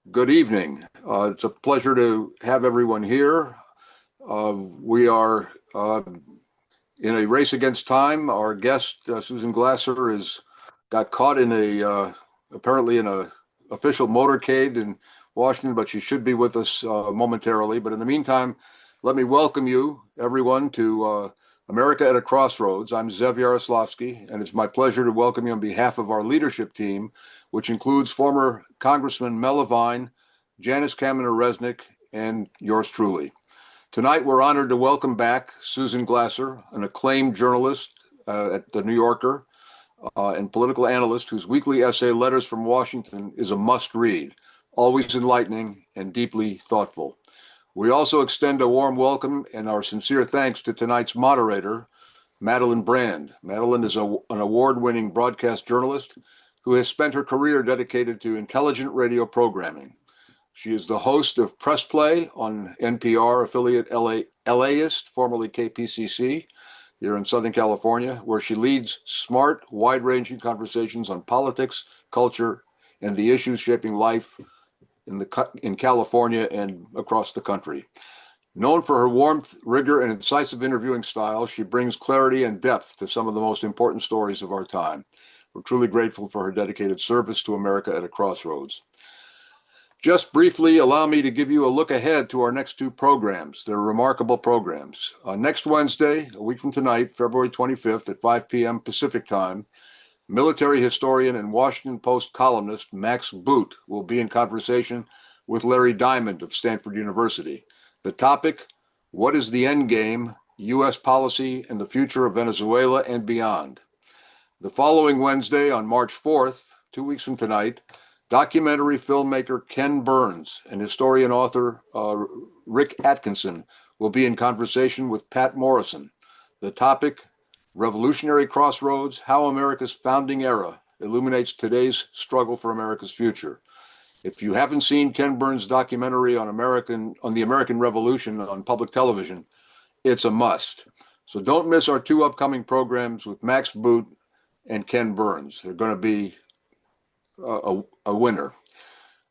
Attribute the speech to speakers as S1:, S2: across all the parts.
S1: Good evening. It's a pleasure to have everyone here. We are in a race against time. Our guest, Susan Glasser, has got caught in apparently in a official motorcade in Washington, but she should be with us momentarily. But in the meantime, let me welcome you, everyone, to America at a Crossroads. I'm Zev Yaroslavsky, and it's my pleasure to welcome you on behalf of our leadership team, which includes former Congressman Mel Levine, Janice Kaminer-Resnick, and yours truly. Tonight, we're honored to welcome back Susan Glasser, an acclaimed journalist at The New Yorker and political analyst whose weekly essay, Letters from Washington, is a must-read, always enlightening and deeply thoughtful. We also extend a warm welcome and our sincere thanks to tonight's moderator, Madeleine Brand. Madeleine is an award-winning broadcast journalist who has spent her career dedicated to intelligent radio programming. She is the host of Press Play on NPR affiliate LAist, formerly KPCC, here in Southern California, where she leads smart, wide-ranging conversations on politics, culture, and the issues shaping life in California and across the country. Known for her warmth, rigor, and incisive interviewing style, she brings clarity and depth to some of the most important stories of our time. We're truly grateful for her dedicated service to America at a Crossroads. Just briefly, allow me to give you a look ahead to our next two programs. They're remarkable programs. Next Wednesday, a week from tonight, February 25th at 5 p.m. Pacific time, military historian and Washington Post columnist Max Boot will be in conversation with Larry Diamond of Stanford University. The topic, what is the end game, U.S. policy and the future of Venezuela and beyond. The following Wednesday on March 4th, 2 weeks from tonight, documentary filmmaker Ken Burns and historian author Rick Atkinson will be in conversation with Pat Morrison. The topic, Revolutionary Crossroads, How America's Founding Era Illuminates Today's Struggle for America's Future. If you haven't seen Ken Burns' documentary on the American Revolution on public television, it's a must. So don't miss our two upcoming programs with Max Boot and Ken Burns. They're going to be a winner.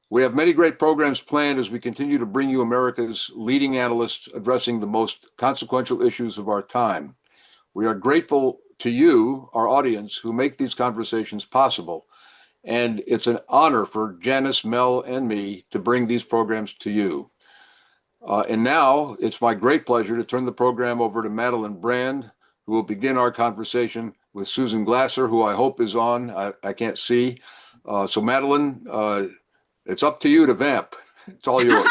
S1: We have many great programs planned as we continue to bring you America's leading analysts addressing the most consequential issues of our time. We are grateful to you, our audience, who make these conversations possible. And it's an honor for Janice, Mel, and me to bring these programs to you. And now it's my great pleasure to turn the program over to Madeleine Brand, who will begin our conversation with Susan Glasser, who I hope is on. I can't see. So Madeleine, it's up to you to vamp. It's all yours.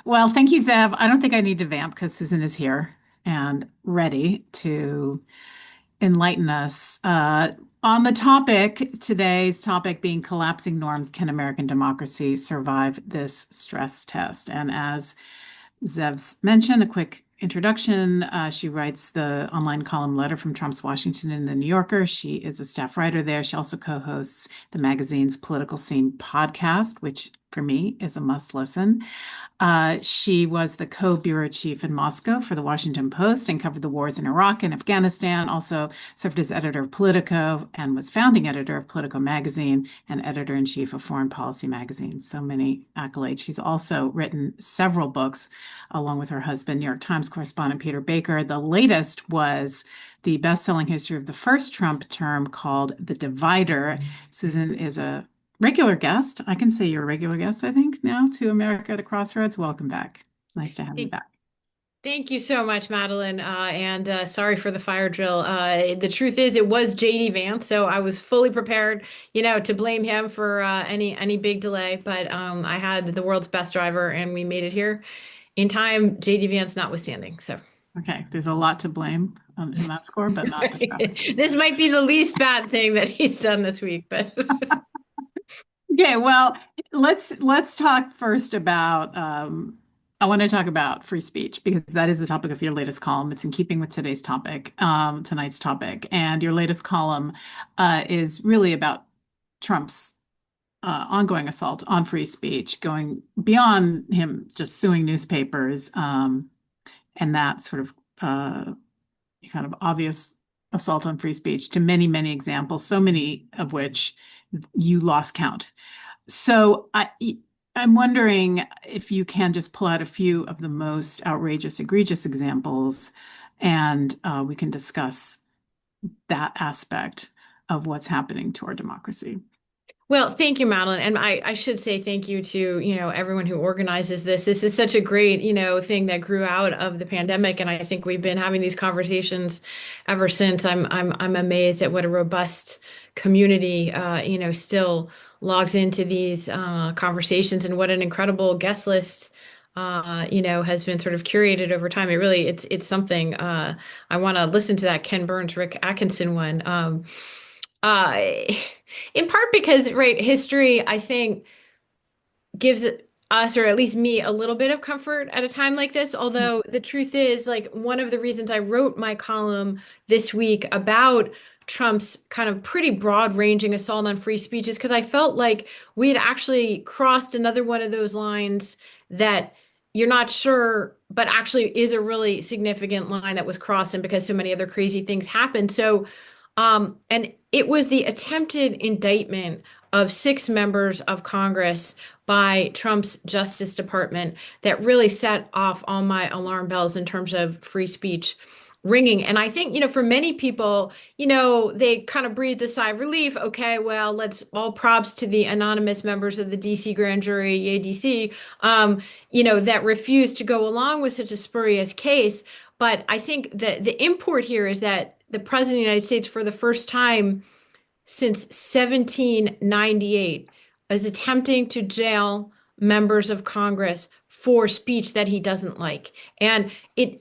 S2: Well, thank you, Zev. I don't think I need to vamp because Susan is here and ready to enlighten us on the topic, today's topic being collapsing norms. Can American democracy survive this stress test? And as Zev's mentioned, a quick introduction. She writes the online column Letter from Trump's Washington in the New Yorker. She is a staff writer there. She also co-hosts the magazine's Political Scene podcast, which for me is a must listen. She was the co-bureau chief in Moscow for the Washington Post and covered the wars in Iraq and Afghanistan, also served as editor of Politico and was founding editor of Politico magazine and editor-in-chief of Foreign Policy magazine. So many accolades. She's also written several books along with her husband, New York Times correspondent Peter Baker. The latest was the best-selling history of the first Trump term called The Divider. Susan is a regular guest. I can say you're a regular guest, I think, now to America at a Crossroads. Welcome back. Nice to have you back.
S3: Thank you so much, Madeleine. And sorry for the fire drill. The truth is, it was JD Vance, so I was fully prepared, to blame him for any big delay. But I had the world's best driver, and we made it here in time. JD Vance notwithstanding. So
S2: okay, there's a lot to blame in that score, but not
S3: this might be the least bad thing that he's done this week, but.
S2: Okay, well, let's talk first about I want to talk about free speech because that is the topic of your latest column. It's in keeping with today's topic, tonight's topic, and your latest column is really about Trump's ongoing assault on free speech, going beyond him just suing newspapers, and that sort of kind of obvious assault on free speech to many, many examples, so many of which you lost count. So I'm wondering if you can just pull out a few of the most outrageous, egregious examples, and we can discuss that aspect of what's happening to our democracy.
S3: Well, thank you, Madeline. And I should say thank you to, everyone who organizes this. This is such a great, thing that grew out of the pandemic. And I think we've been having these conversations ever since. I'm amazed at what a robust community, still logs into these conversations, and what an incredible guest list, has been sort of curated over time. It's something. I want to listen to that Ken Burns, Rick Atkinson one. Uh, in part because, right, history, I think, gives us, or at least me, a little bit of comfort at a time like this. Although the truth is, like, one of the reasons I wrote my column this week about Trump's kind of pretty broad-ranging assault on free speech is because I felt like we had actually crossed another one of those lines that you're not sure, but actually is a really significant line that was crossed, and because so many other crazy things happened. So, and it was the attempted indictment of 6 members of Congress by Trump's Justice Department that really set off all my alarm bells in terms of free speech ringing. And I think, for many people, they kind of breathed a sigh of relief. Okay, well, let's all props to the anonymous members of the DC grand jury, yay DC, that refused to go along with such a spurious case. But I think that the import here is that the president of the United States, for the first time since 1798, is attempting to jail members of Congress for speech that he doesn't like. And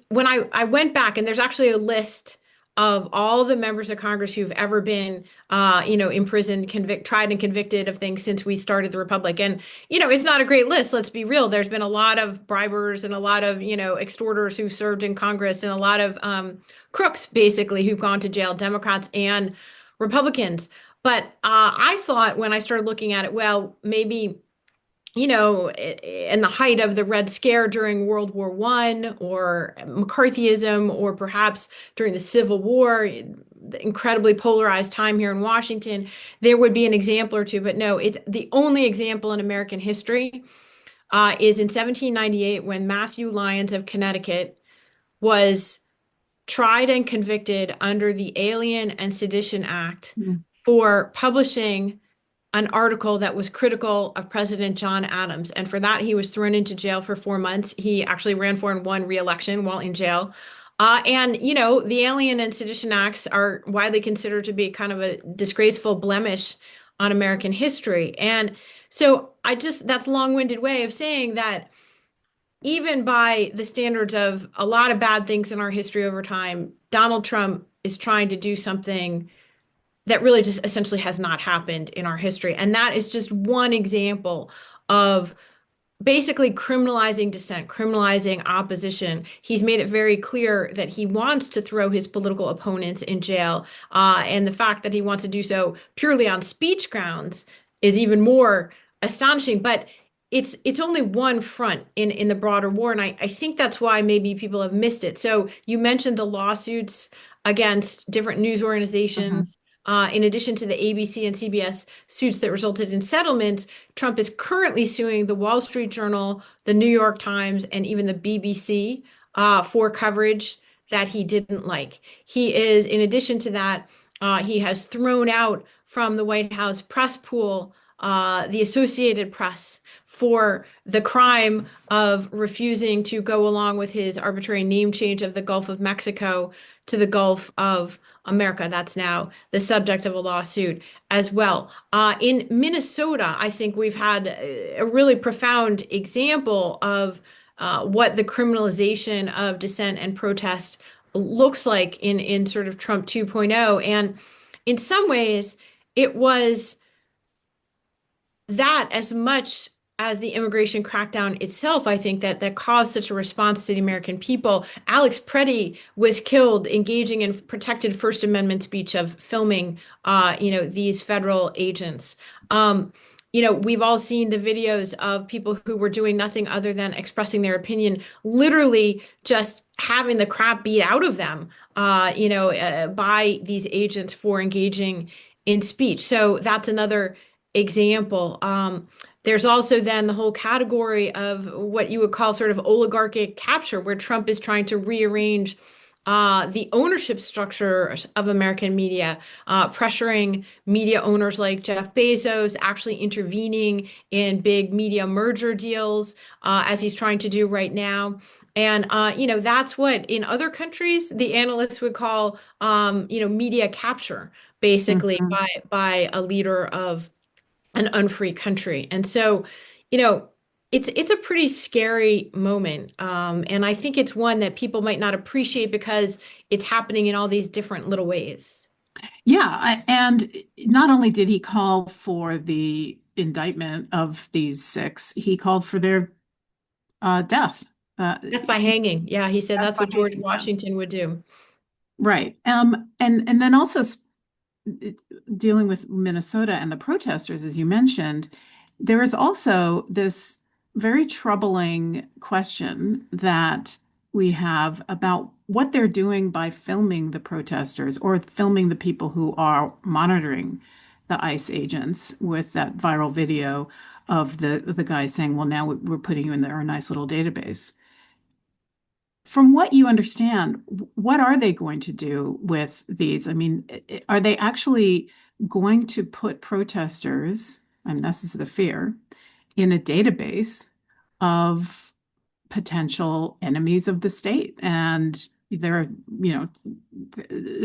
S3: when I went back, and there's actually a list of all the members of Congress who've ever been, imprisoned, tried and convicted of things since we started the Republic. And, it's not a great list. Let's be real. There's been a lot of bribers and a lot of, extorters who served in Congress, and a lot of crooks, basically, who've gone to jail, Democrats and Republicans. But I thought, when I started looking at it, well, maybe, in the height of the Red Scare during World War I, or McCarthyism, or perhaps during the Civil War, the incredibly polarized time here in Washington, there would be an example or two. But no, it's the only example in American history, is in 1798, when Matthew Lyons of Connecticut was tried and convicted under the Alien and Sedition Act
S2: Mm.
S3: for publishing an article that was critical of President John Adams. And for that, he was thrown into jail for 4 months. He actually ran for and won re-election while in jail. And, the Alien and Sedition Acts are widely considered to be kind of a disgraceful blemish on American history. And so that's a long-winded way of saying that, even by the standards of a lot of bad things in our history over time, Donald Trump is trying to do something that really just essentially has not happened in our history. And that is just one example of basically criminalizing dissent, criminalizing opposition. He's made it very clear that he wants to throw his political opponents in jail. And the fact that he wants to do so purely on speech grounds is even more astonishing. But it's only one front in the broader war. And I think that's why maybe people have missed it. So you mentioned the lawsuits against different news organizations. In addition to the ABC and CBS suits that resulted in settlements, Trump is currently suing the Wall Street Journal, the New York Times, and even the BBC for coverage that he didn't like. He is, in addition to that, he has thrown out from the White House press pool the Associated Press for the crime of refusing to go along with his arbitrary name change of the Gulf of Mexico to the Gulf of America. That's now the subject of a lawsuit as well. In Minnesota, I think we've had a really profound example of what the criminalization of dissent and protest looks like in sort of Trump 2.0. And in some ways, it was that, as much as the immigration crackdown itself, I think that caused such a response to the American people. Alex Preddy was killed engaging in protected First Amendment speech of filming, these federal agents. We've all seen the videos of people who were doing nothing other than expressing their opinion, literally just having the crap beat out of them, by these agents for engaging in speech. So that's another example. There's also then the whole category of what you would call sort of oligarchic capture, where Trump is trying to rearrange the ownership structure of American media, pressuring media owners like Jeff Bezos, actually intervening in big media merger deals, as he's trying to do right now. And that's what in other countries the analysts would call media capture, basically
S2: Mhm.
S3: by a leader of an unfree country. And so, you know, it's a pretty scary moment. And I think it's one that people might not appreciate because it's happening in all these different little ways.
S2: And not only did he call for the indictment of these six, he called for their death.
S3: Death by hanging. Yeah, he said
S2: Death
S3: that's
S2: by
S3: what George
S2: hanging, yeah.
S3: Washington would do.
S2: Right. And then also dealing with Minnesota and the protesters, as you mentioned, there is also this very troubling question that we have about what they're doing by filming the protesters or filming the people who are monitoring the ICE agents with that viral video of the guy saying, "Well, now we're putting you in our nice little database." From what you understand, what are they going to do with these? I mean, are they actually going to put protesters, and this is the fear, in a database of potential enemies of the state? And there are,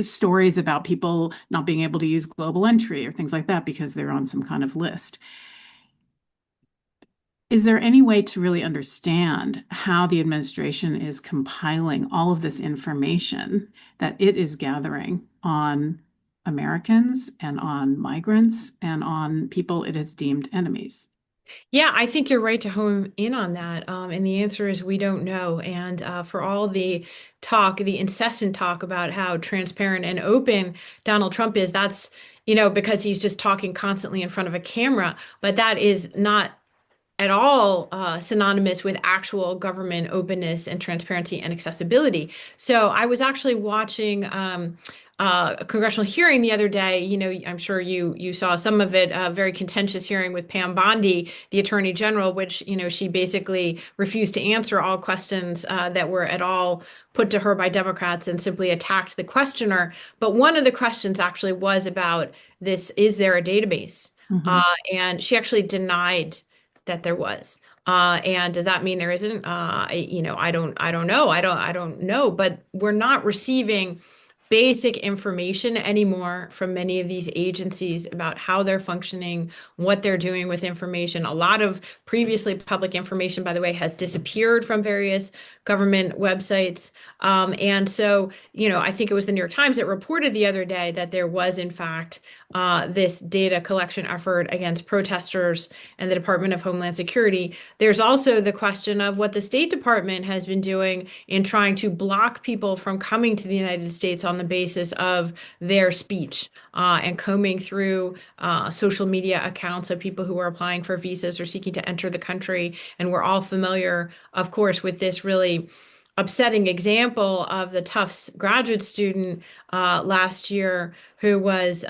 S2: stories about people not being able to use global entry or things like that because they're on some kind of list. Is there any way to really understand how the administration is compiling all of this information that it is gathering on Americans and on migrants and on people it has deemed enemies?
S3: Yeah, I think you're right to home in on that. And the answer is we don't know. And for all the talk, the incessant talk about how transparent and open Donald Trump is, that's, because he's just talking constantly in front of a camera. But that is not at all synonymous with actual government openness and transparency and accessibility. So I was actually watching a congressional hearing the other day. I'm sure you saw some of it. A very contentious hearing with Pam Bondi, the Attorney General, which she basically refused to answer all questions that were at all put to her by Democrats and simply attacked the questioner. But one of the questions actually was about this: is there a database?
S2: Mhm.
S3: And she actually denied that there was. And does that mean there isn't? I don't know. I don't know. But we're not receiving basic information anymore from many of these agencies about how they're functioning, what they're doing with information. A lot of previously public information, by the way, has disappeared from various government websites. And so, I think it was the New York Times that reported the other day that there was, in fact, this data collection effort against protesters and the Department of Homeland Security. There's also the question of what the State Department has been doing in trying to block people from coming to the United States on the basis of their speech, and combing through social media accounts of people who are applying for visas or seeking to enter the country. And we're all familiar, of course, with this really upsetting example of the Tufts graduate student last year who was,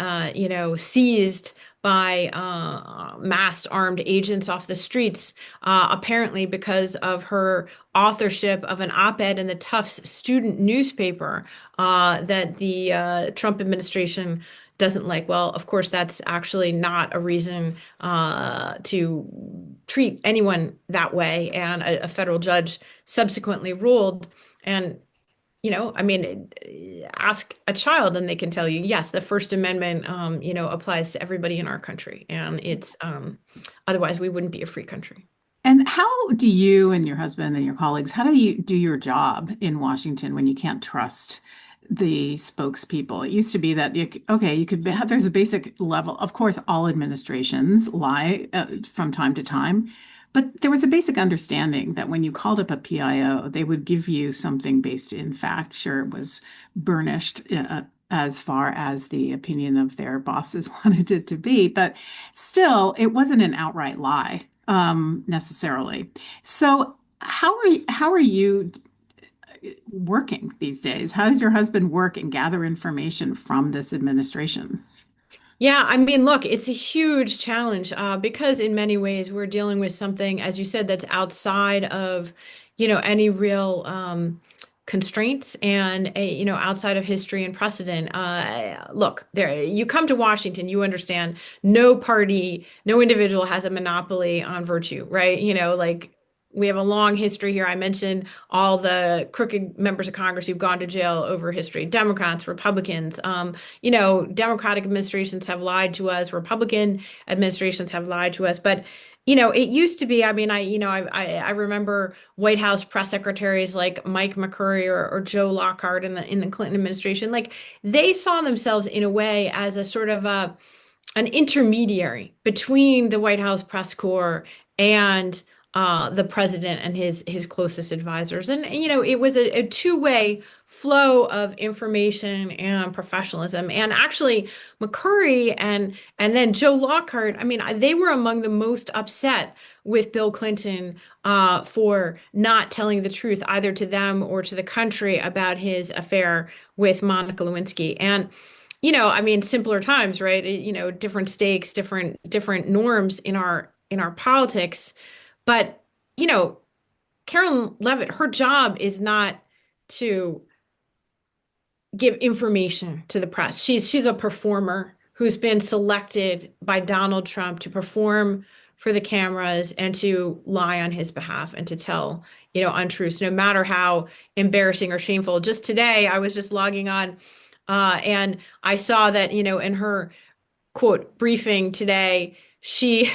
S3: seized by masked armed agents off the streets, apparently because of her authorship of an op-ed in the Tufts student newspaper that the Trump administration doesn't like. Well, of course, that's actually not a reason to treat anyone that way. And a federal judge subsequently ruled. And I mean, ask a child and they can tell you, yes, the First Amendment, applies to everybody in our country. And it's otherwise we wouldn't be a free country.
S2: And how do you and your husband and your colleagues, how do you do your job in Washington when you can't trust the spokespeople? It used to be that, okay, you could have, there's a basic level. Of course, all administrations lie from time to time, but there was a basic understanding that when you called up a PIO, they would give you something based in fact. Sure, it was burnished as far as the opinion of their bosses wanted it to be, but still, it wasn't an outright lie necessarily. So how are you working these days? How does your husband work and gather information from this administration?
S3: Yeah, I mean, look, it's a huge challenge because in many ways we're dealing with something, as you said, that's outside of, any real constraints and outside of history and precedent. Look, there you come to Washington, you understand no party, no individual has a monopoly on virtue, right? Like we have a long history here. I mentioned all the crooked members of Congress who've gone to jail over history, Democrats, Republicans. Democratic administrations have lied to us, Republican administrations have lied to us. But, it used to be, I mean, I remember White House press secretaries like Mike McCurry or Joe Lockhart in the Clinton administration. Like they saw themselves in a way as a sort of an intermediary between the White House press corps and the president and his closest advisors. And it was a two-way flow of information and professionalism. And actually, McCurry and then Joe Lockhart, I mean, they were among the most upset with Bill Clinton for not telling the truth either to them or to the country about his affair with Monica Lewinsky. And I mean, simpler times, right? Different stakes, different norms in our politics. But, you know, Carolyn Levitt, her job is not to give information to the press. She's a performer who's been selected by Donald Trump to perform for the cameras and to lie on his behalf and to tell, untruths, no matter how embarrassing or shameful. Just today, I was just logging on, and I saw that, in her quote briefing today, she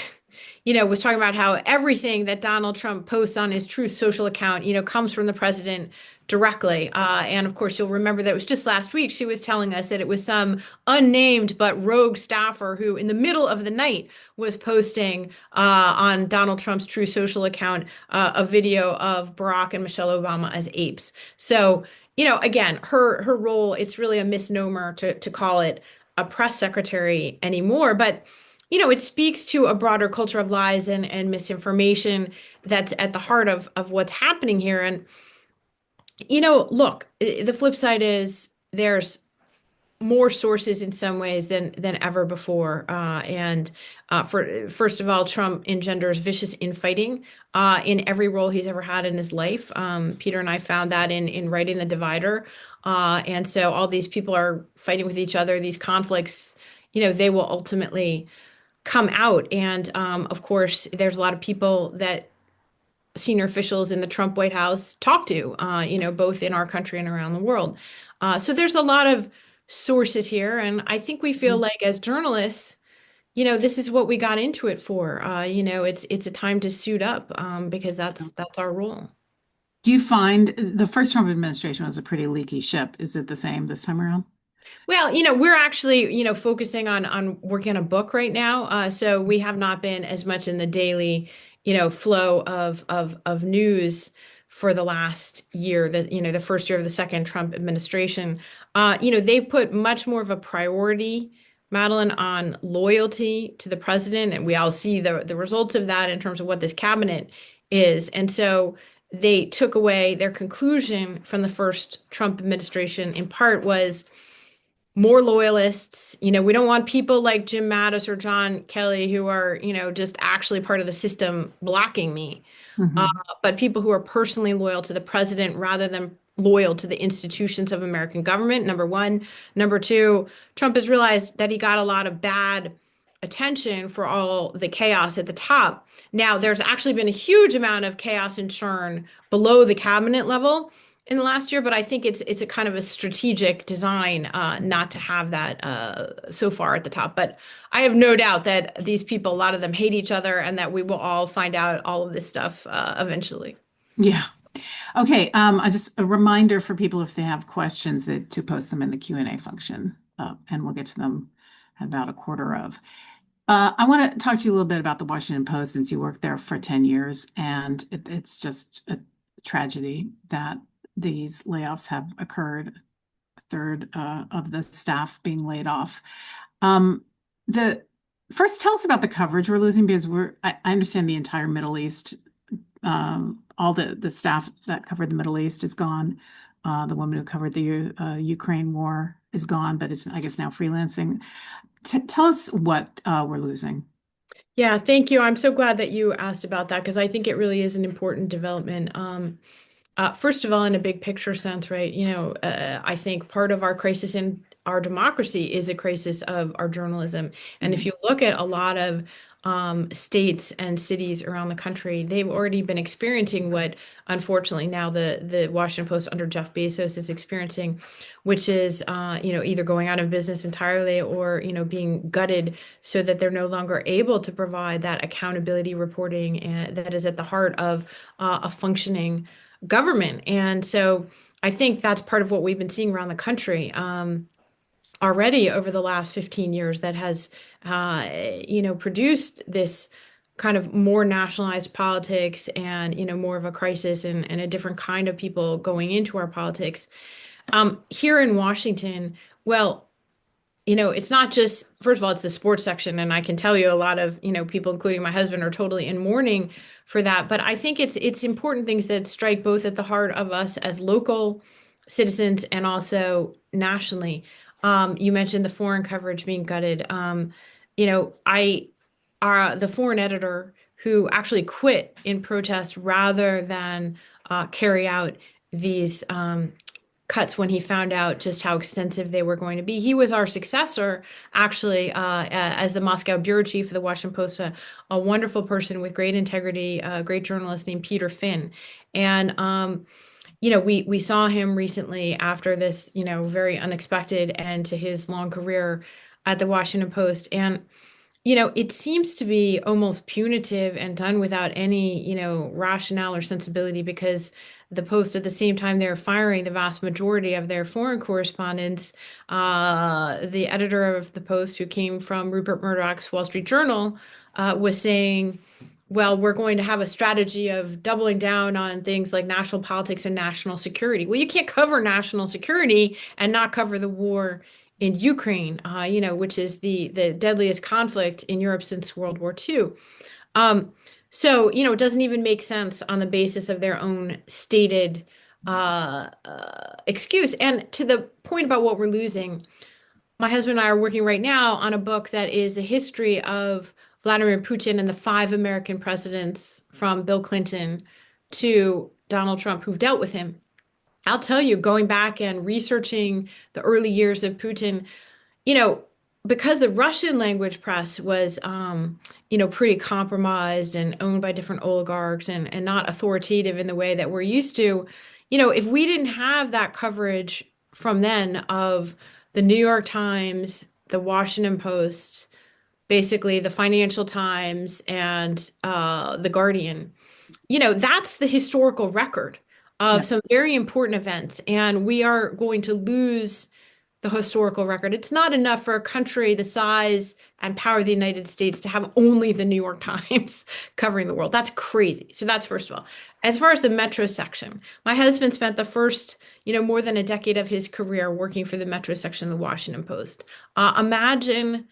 S3: was talking about how everything that Donald Trump posts on his Truth Social account, comes from the president directly. And of course, you'll remember that it was just last week she was telling us that it was some unnamed but rogue staffer who, in the middle of the night, was posting on Donald Trump's Truth Social account a video of Barack and Michelle Obama as apes. So, again, her role, it's really a misnomer to call it a press secretary anymore. But it speaks to a broader culture of lies and misinformation that's at the heart of what's happening here. And, look, the flip side is there's more sources in some ways than ever before. And for first of all, Trump engenders vicious infighting in every role he's ever had in his life. Peter and I found that in writing The Divider. And so all these people are fighting with each other. These conflicts, they will ultimately come out. And of course, there's a lot of people that senior officials in the Trump White House talk to, both in our country and around the world. So there's a lot of sources here. And I think we feel like as journalists, this is what we got into it for. It's a time to suit up because that's our role.
S2: Do you find the first Trump administration was a pretty leaky ship? Is it the same this time around?
S3: Well, we're actually, focusing on working on a book right now. So we have not been as much in the daily, flow of news for the last year, the first year of the second Trump administration. They've put much more of a priority, Madeline, on loyalty to the president, and we all see the results of that in terms of what this cabinet is. And so they took away their conclusion from the first Trump administration in part was more loyalists. We don't want people like Jim Mattis or John Kelly who are, just actually part of the system blocking me, uh,
S2: Mhm.
S3: but people who are personally loyal to the president rather than loyal to the institutions of American government, number one. Number two, Trump has realized that he got a lot of bad attention for all the chaos at the top. Now, there's actually been a huge amount of chaos and churn below the cabinet level in the last year, but I think it's a kind of a strategic design not to have that so far at the top. But I have no doubt that these people, a lot of them hate each other, and that we will all find out all of this stuff eventually.
S2: Yeah. Okay. I just a reminder for people if they have questions that to post them in the Q&A function, and we'll get to them about a quarter of. I want to talk to you a little bit about the Washington Post since you worked there for 10 years, and it's just a tragedy that these layoffs have occurred, a third of the staff being laid off. The first, tell us about the coverage we're losing because I understand the entire Middle East, all the staff that covered the Middle East is gone. The woman who covered the Ukraine war is gone, but it's I guess now freelancing. Tell us what we're losing.
S3: Yeah, thank you. I'm so glad that you asked about that because I think it really is an important development. First of all, in a big picture sense, right? I think part of our crisis in our democracy is a crisis of our journalism. And if
S2: Mhm.
S3: you look at a lot of states and cities around the country, they've already been experiencing what, unfortunately, now the Washington Post under Jeff Bezos is experiencing, which is, either going out of business entirely or, being gutted so that they're no longer able to provide that accountability reporting that is at the heart of a functioning government. And so I think that's part of what we've been seeing around the country already over the last 15 years that has, produced this kind of more nationalized politics and, more of a crisis and a different kind of people going into our politics. Here in Washington, well, it's not just, first of all, it's the sports section, and I can tell you a lot of, people, including my husband, are totally in mourning for that. But I think it's important things that strike both at the heart of us as local citizens and also nationally. You mentioned the foreign coverage being gutted. I the foreign editor who actually quit in protest rather than carry out these cuts when he found out just how extensive they were going to be. He was our successor, actually, as the Moscow bureau chief of the Washington Post, a wonderful person with great integrity, a great journalist named Peter Finn. And we saw him recently after this, very unexpected end to his long career at the Washington Post. And it seems to be almost punitive and done without any, rationale or sensibility because the Post, at the same time they're firing the vast majority of their foreign correspondents, the editor of the Post, who came from Rupert Murdoch's Wall Street Journal, was saying, well, we're going to have a strategy of doubling down on things like national politics and national security. Well, you can't cover national security and not cover the war in Ukraine, which is the deadliest conflict in Europe since World War II. So, it doesn't even make sense on the basis of their own stated excuse. And to the point about what we're losing, my husband and I are working right now on a book that is a history of Vladimir Putin and the 5 American presidents from Bill Clinton to Donald Trump who've dealt with him. I'll tell you, going back and researching the early years of Putin, you know, because the Russian language press was, pretty compromised and owned by different oligarchs and not authoritative in the way that we're used to, if we didn't have that coverage from then of the New York Times, the Washington Post, basically the Financial Times, and the Guardian, that's the historical record of
S2: Yeah.
S3: some very important events. And we are going to lose the historical record. It's not enough for a country the size and power of the United States to have only the New York Times covering the world. That's crazy. So that's first of all. As far as the metro section, my husband spent the first, more than a decade of his career working for the metro section of the Washington Post. Imagine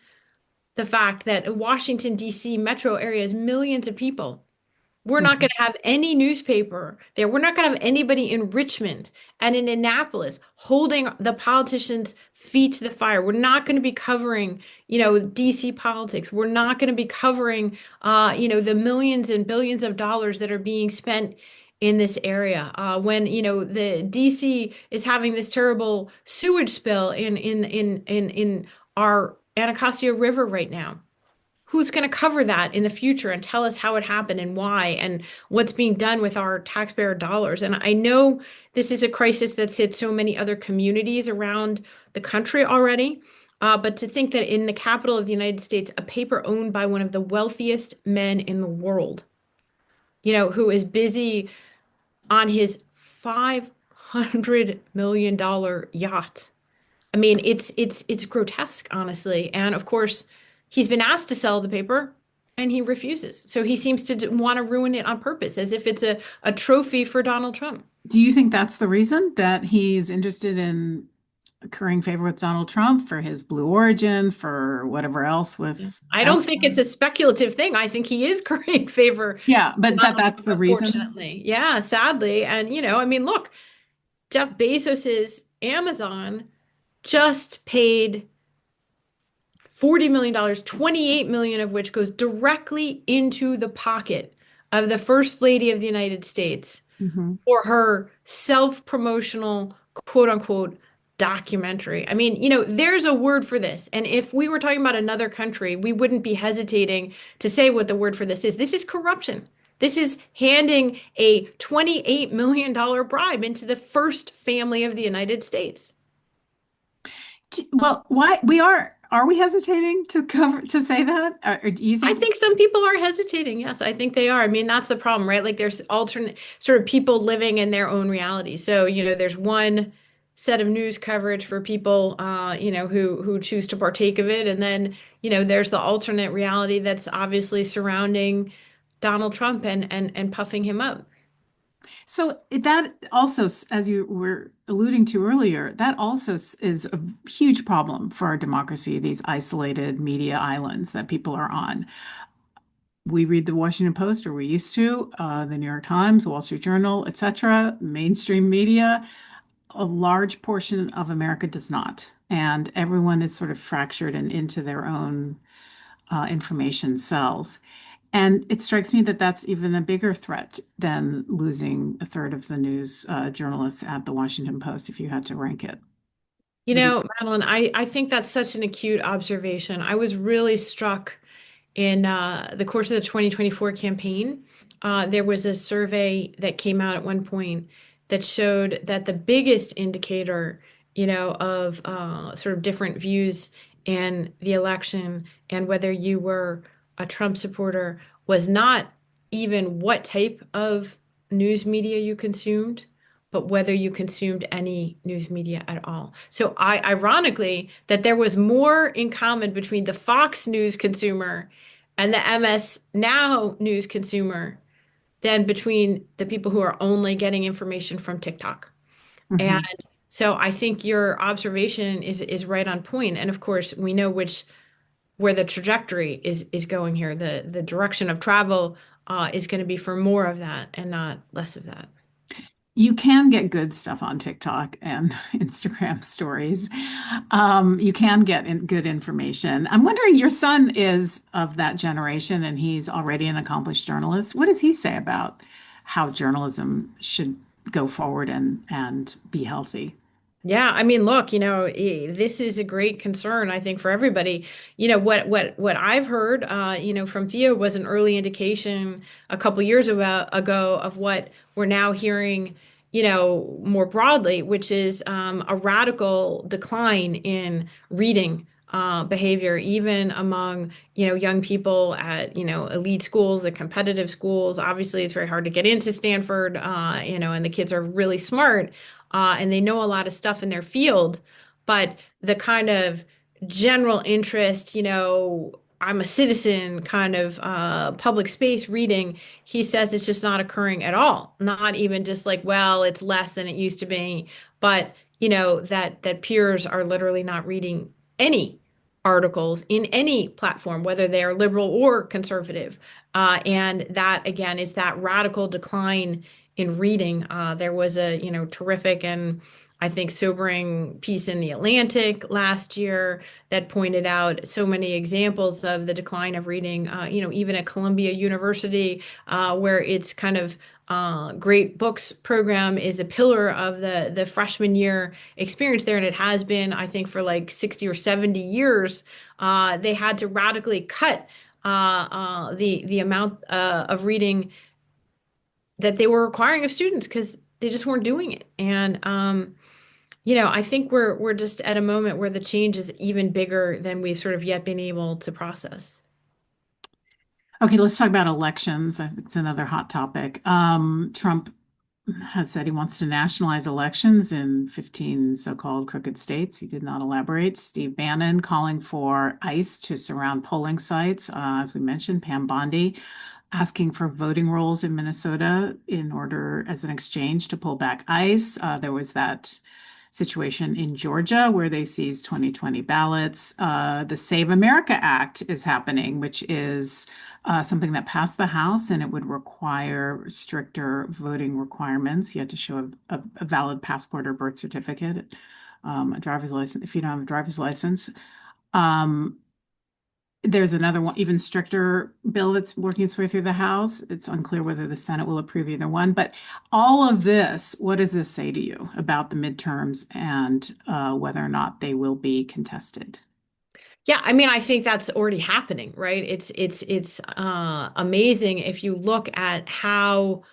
S3: the fact that Washington, D.C. metro area is millions of people. We're not going
S2: Mhm.
S3: to have any newspaper there. We're not going to have anybody in Richmond and in Annapolis holding the politicians' feet to the fire. We're not going to be covering, DC politics. We're not going to be covering, the millions and billions of dollars that are being spent in this area. When, the DC is having this terrible sewage spill in our Anacostia River right now. Who's going to cover that in the future and tell us how it happened and why and what's being done with our taxpayer dollars? And I know this is a crisis that's hit so many other communities around the country already. But to think that in the capital of the United States, a paper owned by one of the wealthiest men in the world, who is busy on his $500 million yacht. I mean, it's grotesque, honestly. And of course, he's been asked to sell the paper and he refuses. So he seems to want to ruin it on purpose, as if it's a trophy for Donald Trump.
S2: Do you think that's the reason that he's interested in currying favor with Donald Trump for his blue origin, for whatever else with
S3: I don't think it's
S2: Epstein?
S3: a speculative thing. I think he is currying favor
S2: Yeah,
S3: with
S2: but
S3: Donald
S2: that's
S3: Trump,
S2: the reason.
S3: unfortunately. Yeah, sadly. And, I mean, look, Jeff Bezos's Amazon just paid $40 million, $28 million of which goes directly into the pocket of the First Lady of the United States
S2: Mhm.
S3: for her self-promotional, quote unquote, documentary. I mean, there's a word for this. And if we were talking about another country, we wouldn't be hesitating to say what the word for this is. This is corruption. This is handing a $28 million bribe into the first family of the United States.
S2: Well, why are we hesitating to say that? Or do you
S3: I
S2: think?
S3: think some people are hesitating. Yes, I think they are. I mean, that's the problem, right? Like there's alternate sort of people living in their own reality. So, there's one set of news coverage for people who choose to partake of it. And then, there's the alternate reality that's obviously surrounding Donald Trump and puffing him up.
S2: So that also, as you were alluding to earlier, that also is a huge problem for our democracy, these isolated media islands that people are on. We read the Washington Post, or we used to, the New York Times, the Wall Street Journal, etc., mainstream media. A large portion of America does not. And everyone is sort of fractured and into their own information cells. And it strikes me that that's even a bigger threat than losing a third of the news journalists at the Washington Post if you had to rank it. What do you?
S3: Madeline, I think that's such an acute observation. I was really struck in the course of the 2024 campaign. There was a survey that came out at one point that showed that the biggest indicator, of sort of different views in the election and whether you were a Trump supporter was not even what type of news media you consumed, but whether you consumed any news media at all. So ironically, that there was more in common between the Fox News consumer and the MS Now news consumer than between the people who are only getting information from TikTok. And
S2: Mhm.
S3: so I think your observation is right on point. And of course, we know where the trajectory is going here. The direction of travel is going to be for more of that and not less of that.
S2: You can get good stuff on TikTok and Instagram stories. You can get good information. I'm wondering, your son is of that generation and he's already an accomplished journalist. What does he say about how journalism should go forward and be healthy?
S3: Yeah, I mean, look, this is a great concern, I think, for everybody. What I've heard, from Theo was an early indication a couple years ago of what we're now hearing, more broadly, which is a radical decline in reading behavior, even among, young people at, elite schools, the competitive schools. Obviously, it's very hard to get into Stanford, and the kids are really smart and they know a lot of stuff in their field, but the kind of general interest, I'm a citizen kind of public space reading, he says it's just not occurring at all. Not even just like, well, it's less than it used to be, but that peers are literally not reading any articles in any platform, whether they are liberal or conservative. And that again is that radical decline in reading. There was a, terrific and I think sobering piece in the Atlantic last year that pointed out so many examples of the decline of reading, even at Columbia University, where its kind of great books program is the pillar of the freshman year experience there. And it has been, I think, for like 60 or 70 years. They had to radically cut the amount of reading that they were requiring of students because they just weren't doing it. And I think we're just at a moment where the change is even bigger than we've sort of yet been able to process.
S2: Okay, let's talk about elections. It's another hot topic. Trump has said he wants to nationalize elections in 15 so-called crooked states. He did not elaborate. Steve Bannon calling for ICE to surround polling sites. As we mentioned, Pam Bondi asking for voting rolls in Minnesota in order as an exchange to pull back ICE. There was that situation in Georgia where they seized 2020 ballots. The Save America Act is happening, which is something that passed the House, and it would require stricter voting requirements. You had to show a valid passport or birth certificate, a driver's license if you don't have a driver's license. Um, there's another one, even stricter bill that's working its way through the House. It's unclear whether the Senate will approve either one. But all of this, what does this say to you about the midterms and whether or not they will be contested?
S3: Yeah, I mean, I think that's already happening, right? It's amazing if you look at how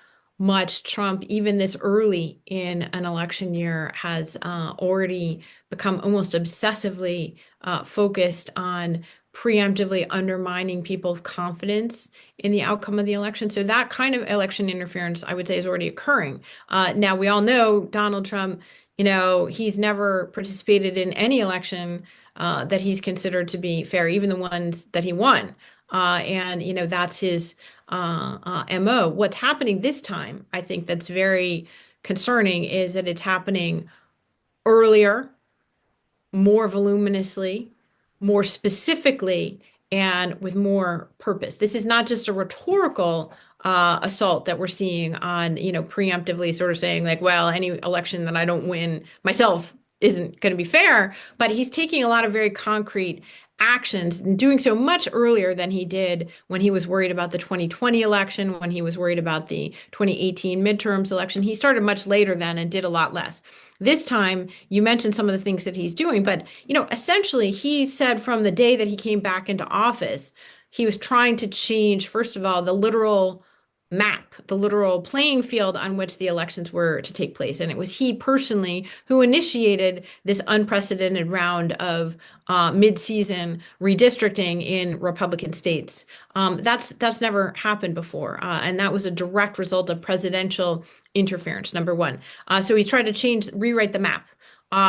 S3: much Trump, even this early in an election year, has already become almost obsessively focused on preemptively undermining people's confidence in the outcome of the election. So that kind of election interference, I would say, is already occurring. Now, we all know Donald Trump, he's never participated in any election that he's considered to be fair, even the ones that he won. And that's his MO. What's happening this time, I think that's very concerning, is that it's happening earlier, more voluminously, more specifically, and with more purpose. This is not just a rhetorical assault that we're seeing on, preemptively sort of saying like, well, any election that I don't win myself isn't going to be fair, but he's taking a lot of very concrete actions and doing so much earlier than he did when he was worried about the 2020 election, when he was worried about the 2018 midterms election. He started much later then and did a lot less. This time, you mentioned some of the things that he's doing, but essentially, he said from the day that he came back into office, he was trying to change, first of all, the literal map, the literal playing field on which the elections were to take place. And it was he personally who initiated this unprecedented round of mid-season redistricting in Republican states. That's never happened before. And that was a direct result of presidential interference, number one. So he's trying to rewrite the map.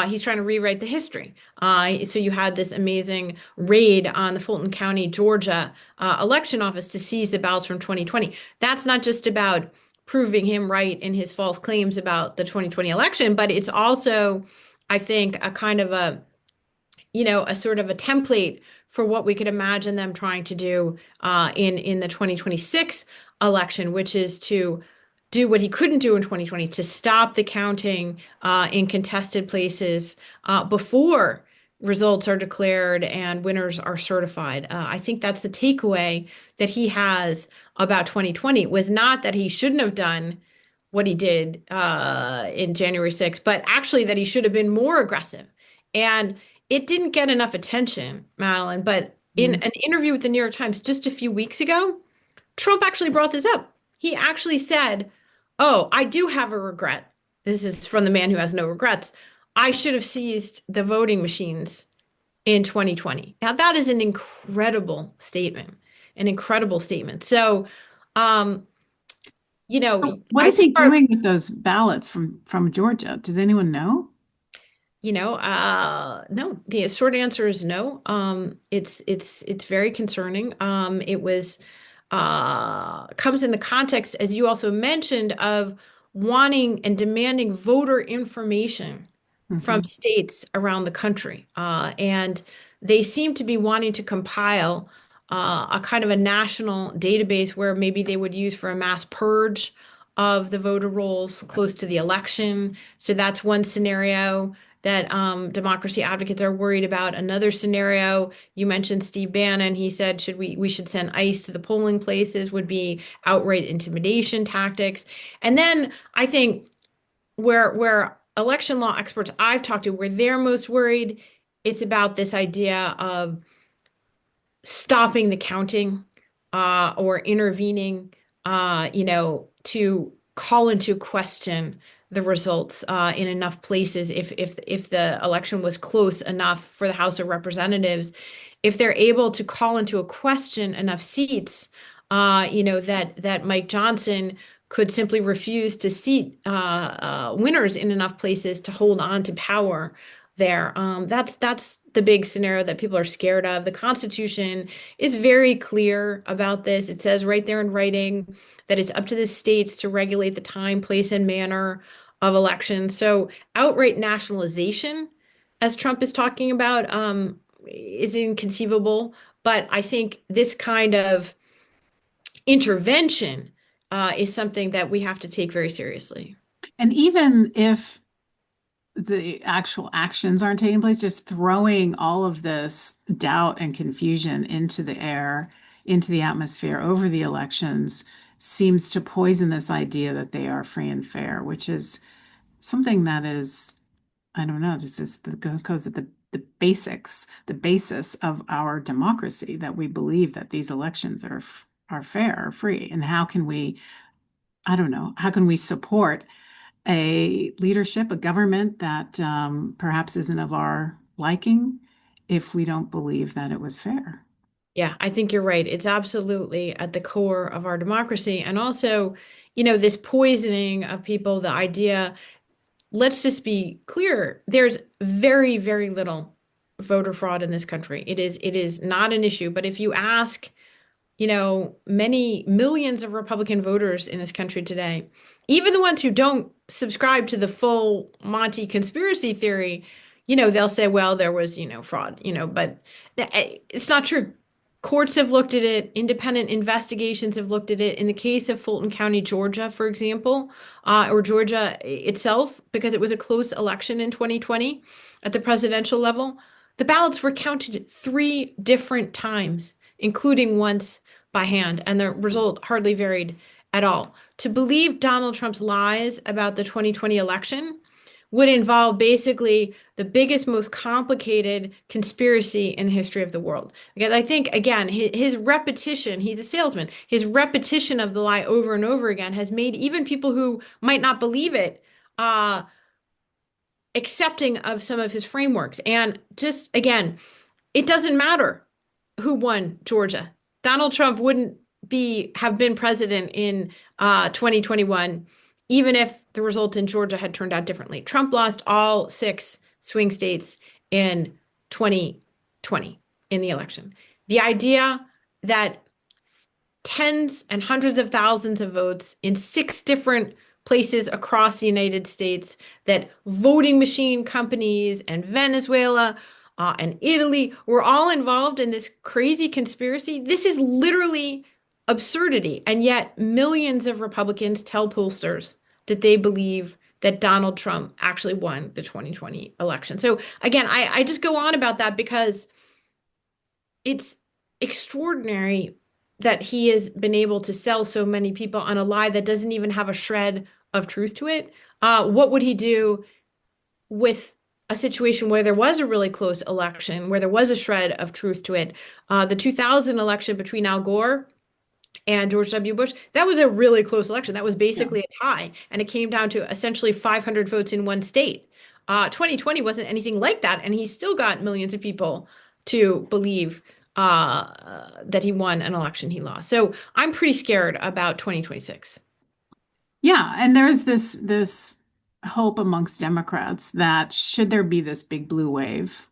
S3: He's trying to rewrite the history. So you had this amazing raid on the Fulton County, Georgia election office to seize the ballots from 2020. That's not just about proving him right in his false claims about the 2020 election, but it's also, I think, a kind of a sort of a template for what we could imagine them trying to do in the 2026 election, which is to do what he couldn't do in 2020, to stop the counting in contested places before results are declared and winners are certified. I think that's the takeaway that he has about 2020, was not that he shouldn't have done what he did in January 6th, but actually that he should have been more aggressive. And it didn't get enough attention, Madeline, but in an interview with the New York Times just a few weeks ago, Trump actually brought this up. He actually said, "Oh, I do have a regret." This is from the man who has no regrets. "I should have seized the voting machines in 2020." Now, that is an incredible statement, an incredible statement. So,
S2: What
S3: I
S2: is he
S3: think
S2: doing with those ballots from Georgia? Does anyone know?
S3: No. The short answer is no. It's very concerning. It was comes in the context, as you also mentioned, of wanting and demanding voter information from
S2: Mhm.
S3: states around the country. And they seem to be wanting to compile a kind of a national database where maybe they would use for a mass purge of the voter rolls close to the election. So that's one scenario that democracy advocates are worried about. Another scenario, you mentioned Steve Bannon. He said we should send ICE to the polling places, would be outright intimidation tactics. And then I think where election law experts I've talked to, where they're most worried, it's about this idea of stopping the counting or intervening, to call into question the results in enough places. If the election was close enough for the House of Representatives, if they're able to call into a question enough seats, that Mike Johnson could simply refuse to seat winners in enough places to hold on to power there. That's the big scenario that people are scared of. The Constitution is very clear about this. It says right there in writing that it's up to the states to regulate the time, place, and manner of elections. So outright nationalization, as Trump is talking about, is inconceivable. But I think this kind of intervention is something that we have to take very seriously.
S2: And even if the actual actions aren't taking place, just throwing all of this doubt and confusion into the air, into the atmosphere over the elections seems to poison this idea that they are free and fair, which is something that is, I don't know, this is the goes at the basics, the basis of our democracy, that we believe that these elections are fair, are free. And how can we, I don't know, how can we support a leadership, a government that perhaps isn't of our liking if we don't believe that it was fair?
S3: Yeah, I think you're right. It's absolutely at the core of our democracy. And also, this poisoning of people, the idea, let's just be clear, there's very, very little voter fraud in this country. It is not an issue. But if you ask many millions of Republican voters in this country today, even the ones who don't subscribe to the full Monty conspiracy theory, they'll say, well, there was, fraud, but it's not true. Courts have looked at it, independent investigations have looked at it. In the case of Fulton County, Georgia, for example, or Georgia itself, because it was a close election in 2020 at the presidential level, the ballots were counted 3 different times, including once by hand, and the result hardly varied at all. To believe Donald Trump's lies about the 2020 election would involve basically the biggest, most complicated conspiracy in the history of the world. Because I think, again, his repetition, he's a salesman, his repetition of the lie over and over again has made even people who might not believe it accepting of some of his frameworks. And just, again, it doesn't matter who won Georgia. Donald Trump wouldn't have been president in 2021, even if the result in Georgia had turned out differently. Trump lost all 6 swing states in 2020 in the election. The idea that tens and hundreds of thousands of votes in 6 different places across the United States, that voting machine companies and Venezuela and Italy were all involved in this crazy conspiracy. This is literally absurdity. And yet millions of Republicans tell pollsters that they believe that Donald Trump actually won the 2020 election. So again, I just go on about that because it's extraordinary that he has been able to sell so many people on a lie that doesn't even have a shred of truth to it. What would he do with a situation where there was a really close election, where there was a shred of truth to it? The 2000 election between Al Gore and George W. Bush, that was a really close election. That was basically a tie, and it came down to essentially 500 votes in one state. 2020 wasn't anything like that, and he still got millions of people to believe that he won an election he lost. So I'm pretty scared about 2026.
S2: Yeah, and there's this hope amongst Democrats that should there be this big blue wave,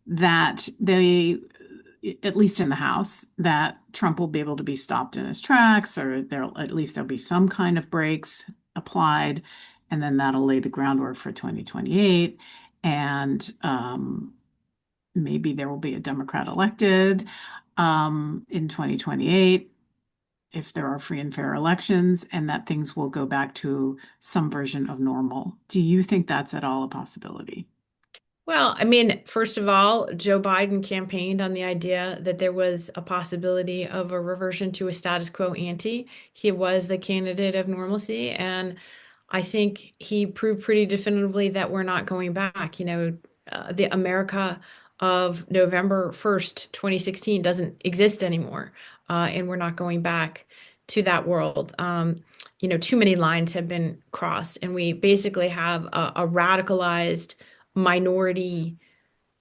S2: that they, at least in the House, that Trump will be able to be stopped in his tracks, or there'll be some kind of brakes applied, and then that'll lay the groundwork for 2028. And maybe there will be a Democrat elected in 2028 if there are free and fair elections, and that things will go back to some version of normal. Do you think that's at all a possibility?
S3: Well, I mean, first of all, Joe Biden campaigned on the idea that there was a possibility of a reversion to a status quo ante. He was the candidate of normalcy, and I think he proved pretty definitively that we're not going back. The America of November 1st, 2016 doesn't exist anymore, and we're not going back to that world. Too many lines have been crossed, and we basically have a radicalized minority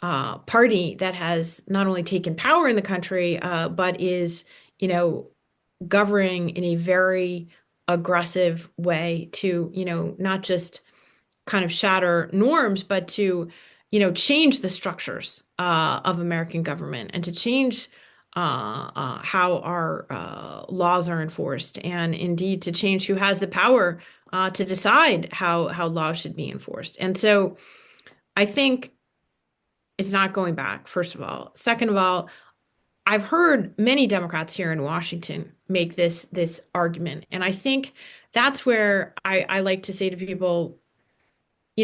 S3: party that has not only taken power in the country, but is, governing in a very aggressive way to, not just kind of shatter norms, but to, change the structures of American government, and to change how our laws are enforced, and indeed to change who has the power to decide how laws should be enforced. And so I think it's not going back, first of all. Second of all, I've heard many Democrats here in Washington make this argument. And I think that's where I like to say to people,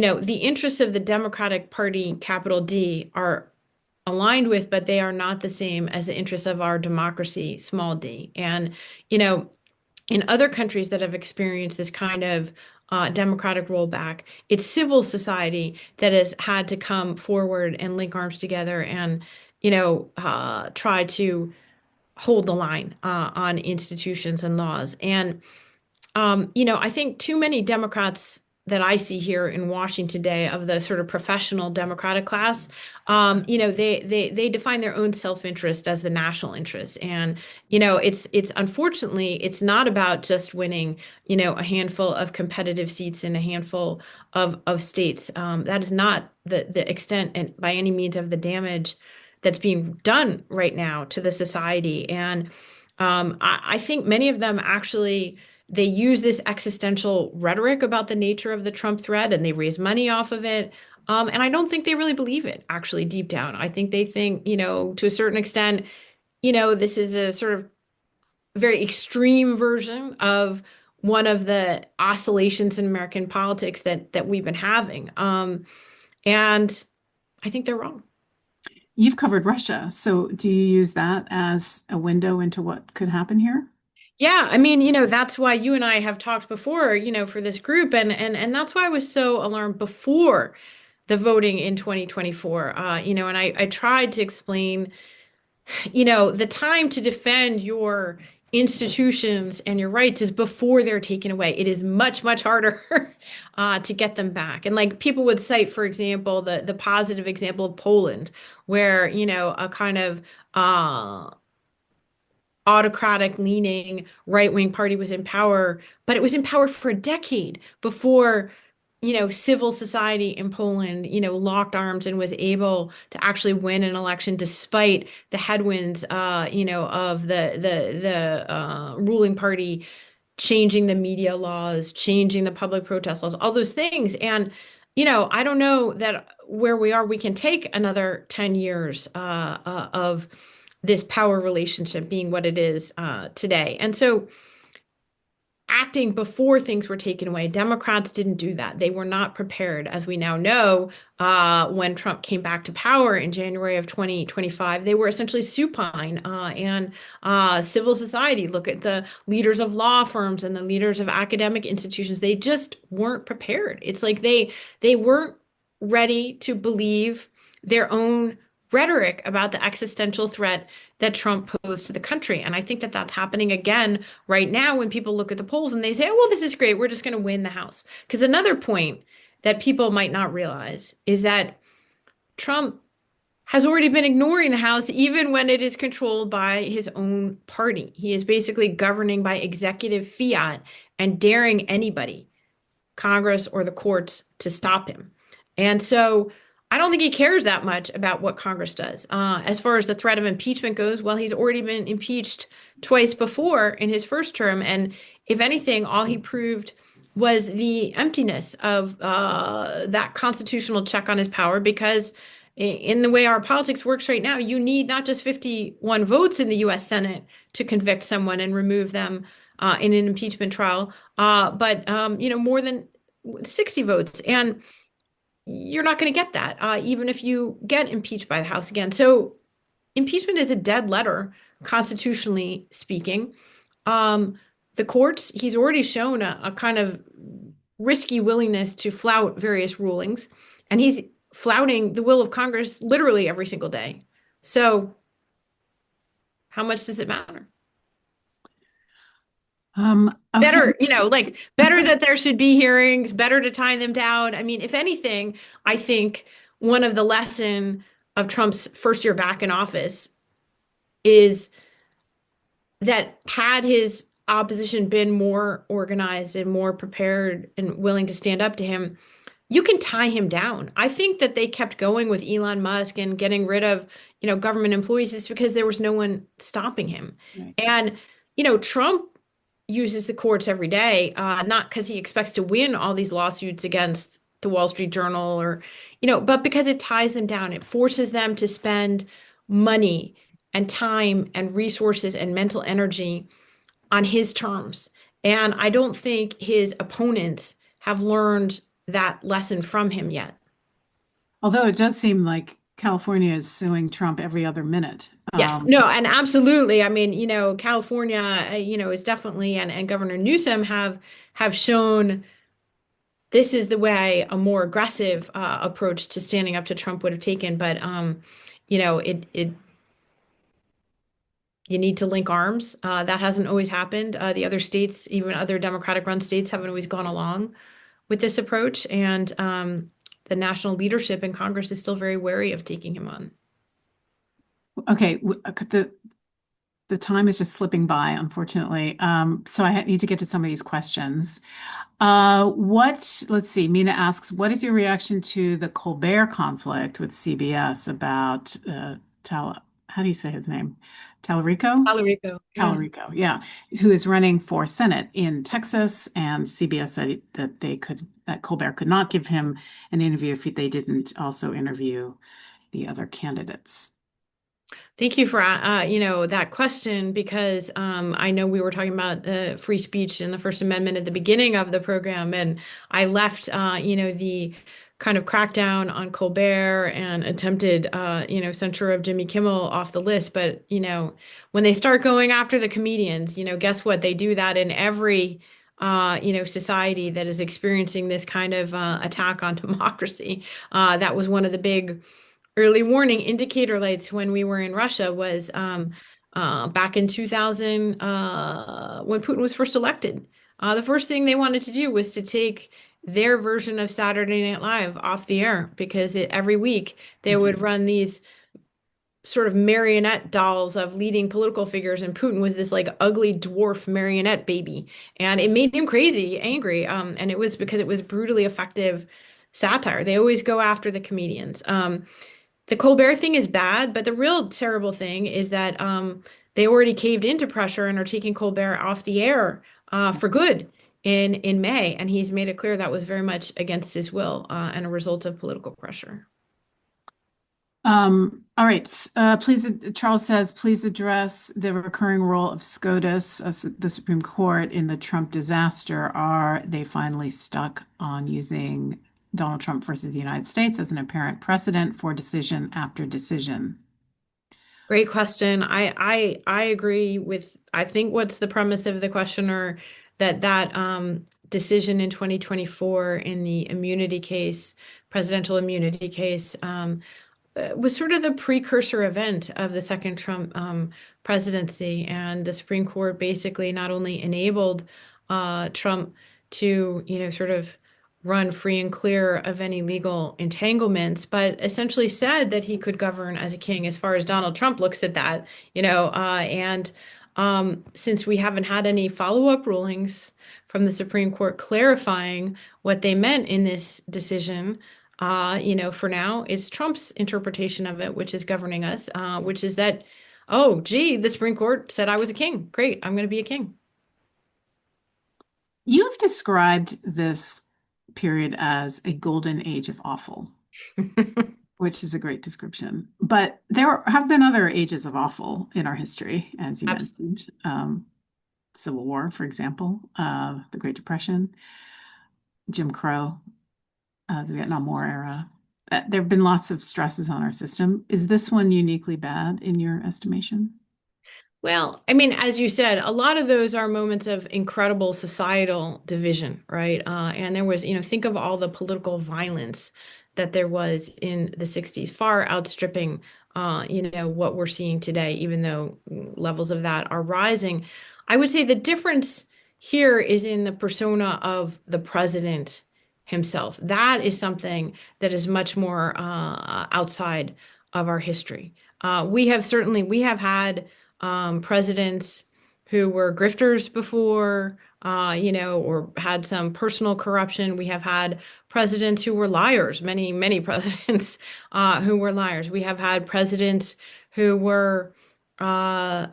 S3: the interests of the Democratic Party, capital D, are aligned with, but they are not the same as the interests of our democracy, small d. And, you know, in other countries that have experienced this kind of democratic rollback, it's civil society that has had to come forward and link arms together and, try to hold the line on institutions and laws. And I think too many Democrats that I see here in Washington today of the sort of professional Democratic class, they define their own self-interest as the national interest. And, it's unfortunately, it's not about just winning, a handful of competitive seats in a handful of states. That is not the extent and by any means of the damage that's being done right now to the society. And I think many of them actually they use this existential rhetoric about the nature of the Trump threat and they raise money off of it. And I don't think they really believe it, actually, deep down. I think they think, to a certain extent, this is a sort of very extreme version of one of the oscillations in American politics that we've been having. And I think they're wrong.
S2: You've covered Russia, so do you use that as a window into what could happen here?
S3: Yeah, I mean, that's why you and I have talked before, for this group, and that's why I was so alarmed before the voting in 2024. And I tried to explain, the time to defend your institutions and your rights is before they're taken away. It is much, much harder to get them back. And like people would cite, for example, the positive example of Poland, where, a kind of autocratic leaning right-wing party was in power, but it was in power for a decade before, civil society in Poland, locked arms and was able to actually win an election despite the headwinds, of the ruling party changing the media laws, changing the public protest laws, all those things. And, I don't know that where we are, we can take another 10 years of this power relationship being what it is today. And so acting before things were taken away, Democrats didn't do that. They were not prepared, as we now know, when Trump came back to power in January of 2025. They were essentially supine and civil society. Look at the leaders of law firms and the leaders of academic institutions. They just weren't prepared. It's like they weren't ready to believe their own rhetoric about the existential threat that Trump posed to the country. And I think that that's happening again right now when people look at the polls and they say, oh, well, this is great. We're just going to win the House. Because another point that people might not realize is that Trump has already been ignoring the House, even when it is controlled by his own party. He is basically governing by executive fiat and daring anybody, Congress or the courts, to stop him. And so I don't think he cares that much about what Congress does. As far as the threat of impeachment goes, well, he's already been impeached twice before in his first term. And if anything, all he proved was the emptiness of that constitutional check on his power, because in the way our politics works right now, you need not just 51 votes in the US Senate to convict someone and remove them in an impeachment trial, but more than 60 votes. And you're not going to get that, even if you get impeached by the House again. So impeachment is a dead letter, constitutionally speaking. The courts, he's already shown a kind of risky willingness to flout various rulings, and he's flouting the will of Congress literally every single day. So how much does it matter?
S2: Okay.
S3: Better, better that there should be hearings, better to tie them down. I mean, if anything, I think one of the lesson of Trump's first year back in office is that had his opposition been more organized and more prepared and willing to stand up to him, you can tie him down. I think that they kept going with Elon Musk and getting rid of, government employees is because there was no one stopping him.
S2: Right.
S3: And, Trump uses the courts every day, not because he expects to win all these lawsuits against the Wall Street Journal or, but because it ties them down. It forces them to spend money and time and resources and mental energy on his terms. And I don't think his opponents have learned that lesson from him yet.
S2: Although it does seem like California is suing Trump every other minute.
S3: Yes, no, and absolutely. I mean, California, is definitely, and Governor Newsom have shown this is the way a more aggressive approach to standing up to Trump would have taken. But it you need to link arms. That hasn't always happened. The other states, even other Democratic-run states, haven't always gone along with this approach, and the national leadership in Congress is still very wary of taking him on.
S2: Okay, the time is just slipping by, unfortunately. So I need to get to some of these questions. Let's see, Mina asks, what is your reaction to the Colbert conflict with CBS about how do you say his name? Tallarico?
S3: Alarico, yeah.
S2: Tallarico, yeah, who is running for Senate in Texas, and CBS said that Colbert could not give him an interview if they didn't also interview the other candidates.
S3: Thank you for that question, because I know we were talking about free speech and the First Amendment at the beginning of the program, and I left the kind of crackdown on Colbert and attempted censure of Jimmy Kimmel off the list. But when they start going after the comedians, guess what? They do that in every society that is experiencing this kind of attack on democracy. That was one of the big early warning indicator lights when we were in Russia was back in 2000 when Putin was first elected. The first thing they wanted to do was to take their version of Saturday Night Live off the air, because every week they would run these sort of marionette dolls of leading political figures, and Putin was this like ugly dwarf marionette baby, and it made him crazy, angry, and it was because it was brutally effective satire. They always go after the comedians. The Colbert thing is bad, but the real terrible thing is that they already caved into pressure and are taking Colbert off the air for good in May, and he's made it clear that was very much against his will and a result of political pressure.
S2: All right. Charles says, please address the recurring role of SCOTUS, the Supreme Court, in the Trump disaster. Are they finally stuck on using Donald Trump versus the United States as an apparent precedent for decision after decision?
S3: Great question. I agree with, I think what's the premise of the questioner, that decision in 2024 in the immunity case, presidential immunity case, was sort of the precursor event of the second Trump presidency. And the Supreme Court basically not only enabled Trump to, sort of run free and clear of any legal entanglements, but essentially said that he could govern as a king, as far as Donald Trump looks at that, and since we haven't had any follow-up rulings from the Supreme Court clarifying what they meant in this decision, for now, it's Trump's interpretation of it, which is governing us, which is that, oh, gee, the Supreme Court said I was a king. Great, I'm going to be a king.
S2: You've described this period as a golden age of awful, which is a great description. But there have been other ages of awful in our history, as you mentioned. Civil War, for example, the Great Depression, Jim Crow, the Vietnam War era. There have been lots of stresses on our system. Is this one uniquely bad in your estimation?
S3: Well, I mean, as you said, a lot of those are moments of incredible societal division, right? And there was, think of all the political violence that there was in the 60s, far outstripping, what we're seeing today, even though levels of that are rising. I would say the difference here is in the persona of the president himself. That is something that is much more outside of our history. We have had presidents who were grifters before, or had some personal corruption. We have had presidents who were liars, many, many presidents who were liars. We have had presidents who were, real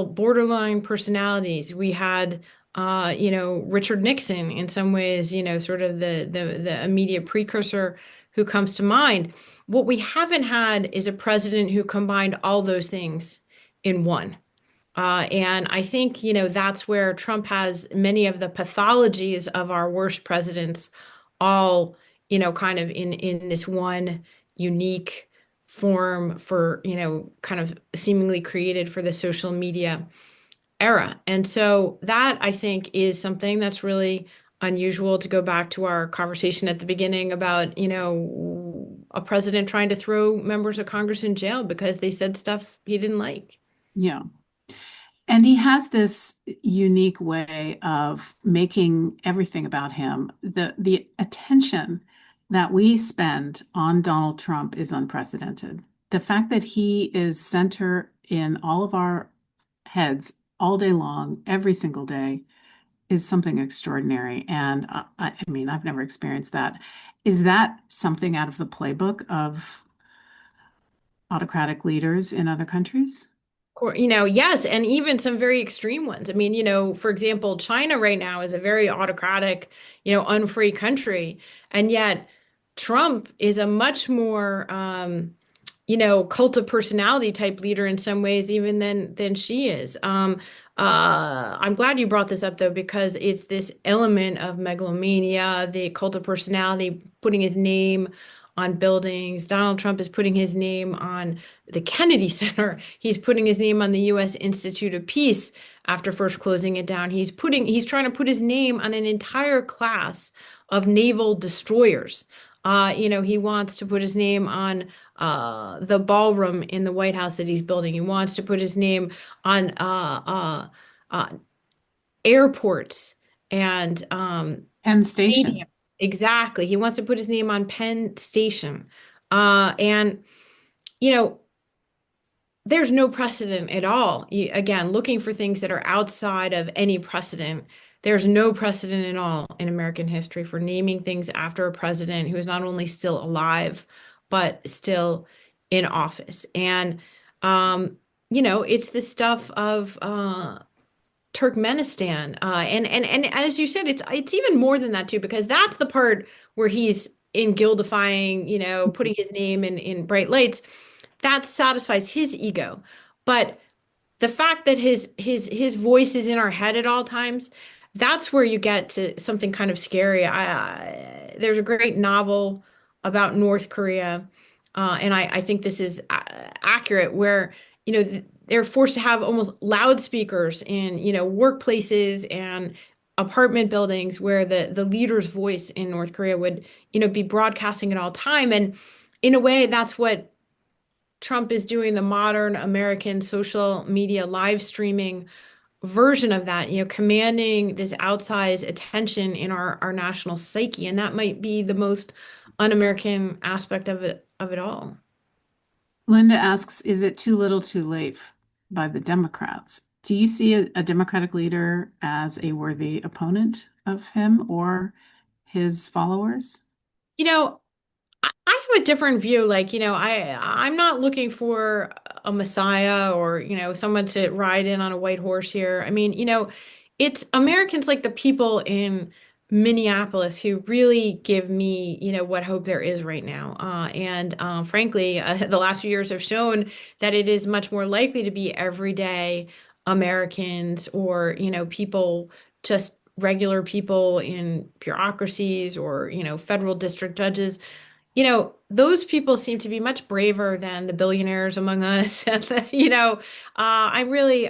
S3: borderline personalities. We had, Richard Nixon in some ways, sort of the immediate precursor who comes to mind. What we haven't had is a president who combined all those things in one. And I think, that's where Trump has many of the pathologies of our worst presidents all, kind of in this one unique form for, kind of seemingly created for the social media era. And so that I think is something that's really unusual, to go back to our conversation at the beginning about, a president trying to throw members of Congress in jail because they said stuff he didn't like.
S2: Yeah. And he has this unique way of making everything about him. The attention that we spend on Donald Trump is unprecedented. The fact that he is center in all of our heads all day long, every single day, is something extraordinary. And I mean, I've never experienced that. Is that something out of the playbook of autocratic leaders in other countries?
S3: Or, yes, and even some very extreme ones. I mean, for example, China right now is a very autocratic, unfree country, and yet Trump is a much more, cult of personality type leader in some ways, even than she is. I'm glad you brought this up though, because it's this element of megalomania, the cult of personality, putting his name on buildings. Donald Trump is putting his name on the Kennedy Center. He's putting his name on the U.S. Institute of Peace after first closing it down. He's trying to put his name on an entire class of naval destroyers. He wants to put his name on the ballroom in the White House that he's building. He wants to put his name on uh, airports and
S2: Penn Station.
S3: stadiums. Exactly. He wants to put his name on Penn Station. And, you know, there's no precedent at all. Again, looking for things that are outside of any precedent. There's no precedent at all in American history for naming things after a president who is not only still alive, but still in office. And, it's the stuff of Turkmenistan. And as you said, it's even more than that too, because that's the part where he's in gildifying, putting his name in bright lights. That satisfies his ego. But the fact that his voice is in our head at all times, that's where you get to something kind of scary. There's a great novel about North Korea, and I think this is accurate, where they're forced to have almost loudspeakers in workplaces and apartment buildings, where the leader's voice in North Korea would be broadcasting at all time. And in a way, that's what Trump is doing, the modern American social media live streaming version of that, commanding this outsized attention in our national psyche. And that might be the most un-American aspect of it all.
S2: Linda asks, is it too little too late by the Democrats? Do you see a Democratic leader as a worthy opponent of him or his followers?
S3: You know, I have a different view. Like, I'm not looking for a messiah or, someone to ride in on a white horse here. I mean, it's Americans like the people in Minneapolis who really give me, what hope there is right now. And frankly, the last few years have shown that it is much more likely to be everyday Americans or, people, just regular people in bureaucracies or, federal district judges. Those people seem to be much braver than the billionaires among us. And, I really,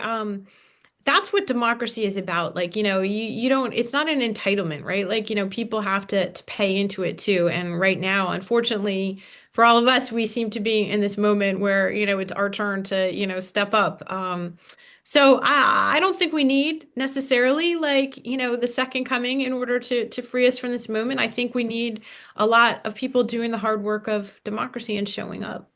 S3: that's what democracy is about. Like, you don't, it's not an entitlement, right? Like, people have to pay into it too. And right now, unfortunately, for all of us, we seem to be in this moment where, it's our turn to, step up. So I don't think we need necessarily like, the second coming in order to free us from this moment. I think we need a lot of people doing the hard work of democracy and showing up.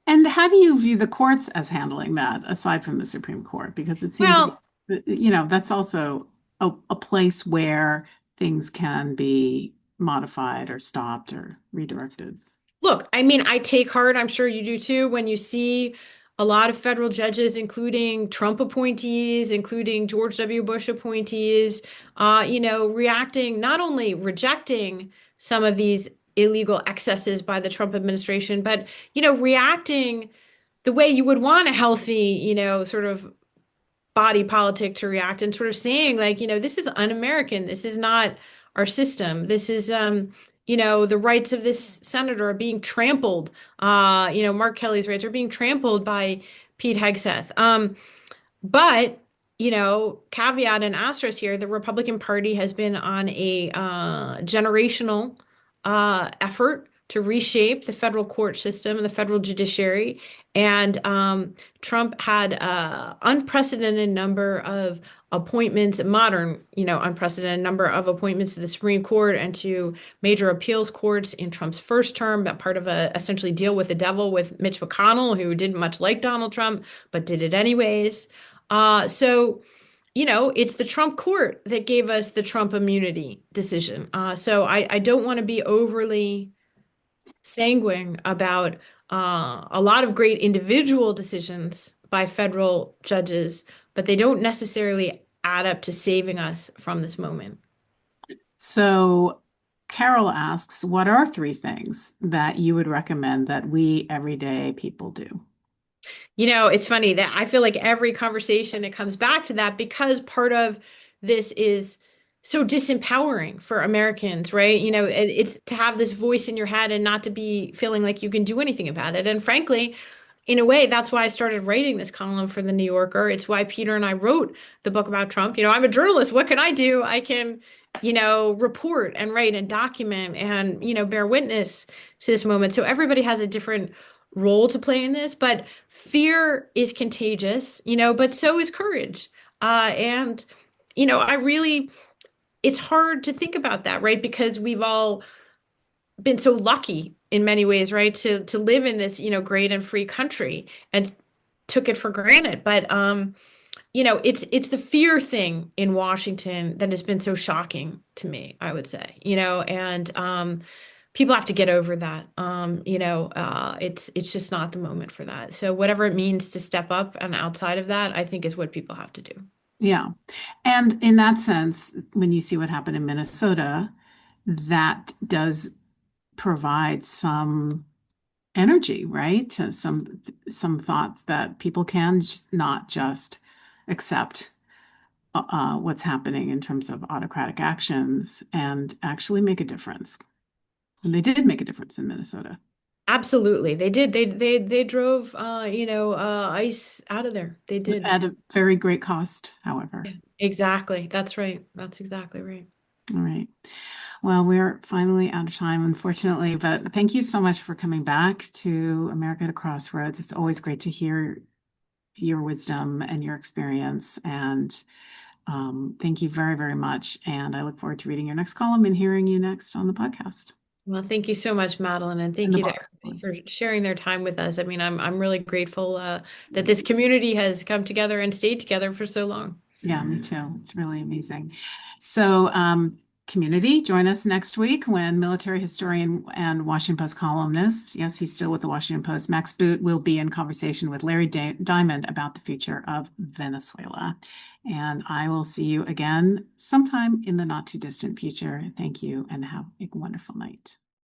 S2: And how do you view the courts as handling that, aside from the Supreme Court? Because it seems to
S3: Well,
S2: be, that's also a place where things can be modified or stopped or redirected.
S3: look, I mean, I take heart, I'm sure you do too, when you see a lot of federal judges, including Trump appointees, including George W. Bush appointees, reacting, not only rejecting some of these illegal excesses by the Trump administration, but, reacting the way you would want a healthy, sort of body politic to react and sort of saying like, this is un-American. This is not our system. This is, the rights of this senator are being trampled. Mark Kelly's rights are being trampled by Pete Hegseth. But, caveat and asterisk here, the Republican Party has been on a generational effort to reshape the federal court system and the federal judiciary. And Trump had unprecedented number of appointments, modern, unprecedented number of appointments to the Supreme Court and to major appeals courts in Trump's first term, that part of a essentially deal with the devil with Mitch McConnell, who didn't much like Donald Trump, but did it anyways. So, it's the Trump court that gave us the Trump immunity decision. So I don't want to be overly sanguine about a lot of great individual decisions by federal judges, but they don't necessarily add up to saving us from this moment.
S2: So Carol asks, what are 3 things that you would recommend that we everyday people do?
S3: It's funny that I feel like every conversation it comes back to that because part of this is so disempowering for Americans, right? It's to have this voice in your head and not to be feeling like you can do anything about it. And frankly, in a way, that's why I started writing this column for the New Yorker. It's why Peter and I wrote the book about Trump. I'm a journalist. What can I do? I can, report and write and document and, bear witness to this moment. So everybody has a different role to play in this, but fear is contagious, but so is courage. And, I really, it's hard to think about that, right? Because we've all been so lucky in many ways, right, to live in this, great and free country and took it for granted. But it's the fear thing in Washington that has been so shocking to me, I would say, and people have to get over that. It's just not the moment for that. So whatever it means to step up and outside of that, I think is what people have to do.
S2: Yeah. And in that sense, when you see what happened in Minnesota, that does provide some energy, right? To some thoughts that people can not just accept what's happening in terms of autocratic actions and actually make a difference. And they did make a difference in Minnesota.
S3: Absolutely. They did. They drove ICE out of there. They did.
S2: At a very great cost, however.
S3: Yeah, exactly. That's right. That's exactly right.
S2: All right. Well, we're finally out of time, unfortunately, but thank you so much for coming back to America at Crossroads. It's always great to hear your wisdom and your experience. And thank you very, very much. And I look forward to reading your next column and hearing you next on the podcast.
S3: Well, thank you so much, Madeline, and thank you to everybody for sharing their time with us. I mean, I'm really grateful that this community has come together and stayed together for so long.
S2: Yeah, me too. It's really amazing. So, community, join us next week when military historian and Washington Post columnist, yes, he's still with the Washington Post, Max Boot, will be in conversation with Larry Diamond about the future of Venezuela. And I will see you again sometime in the not too distant future. Thank you and have a wonderful night.